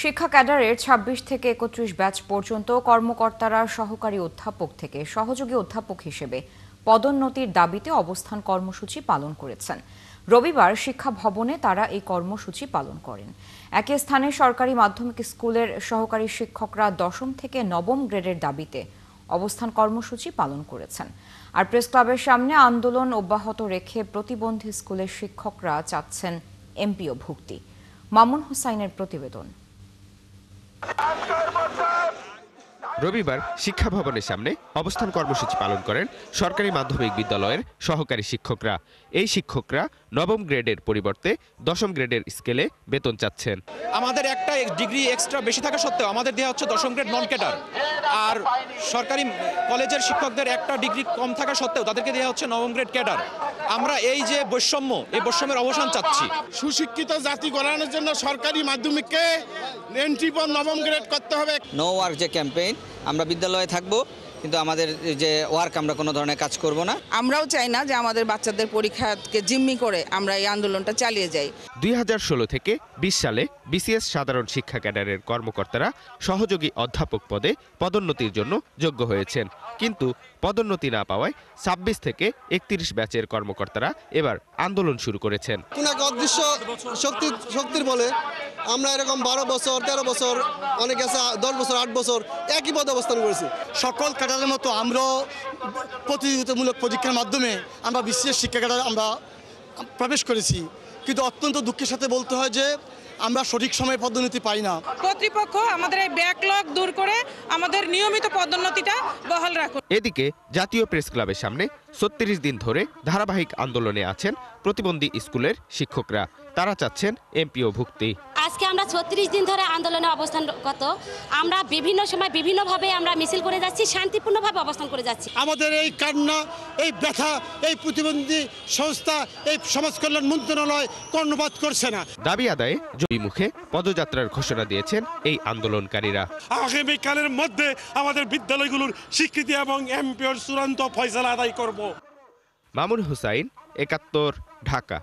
শিক্ষা ক্যাডারের ২৬ থেকে ৩১ ব্যাচ পর্যন্ত কর্মকর্তারা সহকারী অধ্যাপক থেকে সহযোগী অধ্যাপক হিসেবে পদোন্নতির দাবিতে অবস্থান কর্মসূচি পালন করেছেন। রবিবার শিক্ষা ভবনে তারা এই কর্মসূচি পালন করেন। একই স্থানে সরকারি মাধ্যমিক স্কুলের সহকারী শিক্ষকরা ১০ম থেকে ৯ম গ্রেডের দাবিতে অবস্থান কর্মসূচি পালন করেছেন। আর প্রেস ক্লাবের সামনে আন্দোলন অব্যাহত রেখে প্রতিবন্ধী স্কুলের শিক্ষকরা চাচ্ছেন এমপিও ভুক্তি। মামুন হুসাইনের প্রতিবেদন। রবিবার শিক্ষা ভবনের সামনে অবস্থান কর্মসূচি পালন করেন সরকারি মাধ্যমিক বিদ্যালয়ের সহকারী শিক্ষকরা। এই শিক্ষকরা ৯ম গ্রেডের পরিবর্তে ১০ম গ্রেডের স্কেলে বেতন চাচ্ছেন। আমাদের একটা ডিগ্রি এক্সট্রা বেশি থাকা সত্ত্বেও আমাদের দেওয়া হচ্ছে ১০ম গ্রেড নন ক্যাডার, আর সরকারি কলেজের শিক্ষকদের একটা ডিগ্রি কম থাকা সত্ত্বেও তাদেরকে দেওয়া হচ্ছে ৯ম গ্রেড ক্যাডার। আমরা এই যে বৈষম্য, এই বৈষম্যের অবসান চাচ্ছি। সুশিক্ষিত জাতি গড়ানোর জন্য সরকারি মাধ্যমিককে এন্ট্রি পর ৯ম গ্রেড করতে হবে। নো ওয়ার্ক যে ক্যাম্পেইন, আমরা বিদ্যালয়ে থাকবো কিন্তু আমাদের যে ওয়ার্ক আমরা কোনো ধরনের কাজ করব না। আমরাও চাই না যে আমাদের বাচ্চাদের পরীক্ষাকে জিম্মি করে আমরা এই আন্দোলনটা চালিয়ে যাই। ২০১৬ থেকে ২০ সালে বিসিএস সাধারণ শিক্ষা ক্যাডারের কর্মকর্তারা সহযোগী অধ্যাপক পদে পদোন্নতির জন্য যোগ্য হয়েছেন, কিন্তু পদোন্নতি না পাওয়ায় ২৬ থেকে ৩১ ব্যাচের কর্মকর্তারা এবার আন্দোলন শুরু করেছেন। কোন এক অদৃশ্য শক্তির বলে আমরা এরকম ১২ বছর ১৩ বছর, অনেকে আছে ১০ বছর ৮ বছর একই পদে অবস্থান করেছি। সকল ক্যাডারের মতো আমরাও প্রতিযোগিতামূলক পরীক্ষার মাধ্যমে আমরা বিসিএস শিক্ষা ক্যাডারে আমরা প্রবেশ করেছি, কিন্তু অত্যন্ত দুঃখের সাথে বলতে হয় যে আমরা সঠিক সময়ে পদোন্নতি পাই না। কর্তৃপক্ষ আমাদের এই ব্যাকলগ দূর করে আমাদের নিয়মিত পদোন্নতিটা বহাল রাখুন। এদিকে জাতীয় প্রেস ক্লাবের সামনে ৩৬ দিন ধরে ধারাবাহিক আন্দোলনে আছেন প্রতিবন্ধী স্কুলের শিক্ষকরা। তারা চাচ্ছেন এমপিও ভুক্তি। আজকে আমরা ৩৬ দিন ধরে আন্দোলনে অবস্থানরত। আমরা বিভিন্ন সময় বিভিন্নভাবে আমরা মিছিল করে যাচ্ছি, শান্তিপূর্ণভাবে অবস্থান করে যাচ্ছি। আমাদের এই কান্না, এই ব্যথা এই প্রতিবন্ধী সংস্থা, এই সমাজ কল্যাণ মন্ত্রণালয় কর্ণপাত করছে না। দাবি আদায়ে জয়মুখে পদযাত্রার ঘোষণা দিয়েছেন এই আন্দোলনকারীরা। আগামীকালের মধ্যে আমাদের বিদ্যালয়গুলোর স্বীকৃতি এবং এমপিওর চূড়ান্ত ফয়সালা আদায় করব। মামুন হুসাইন, ৭১, ঢাকা।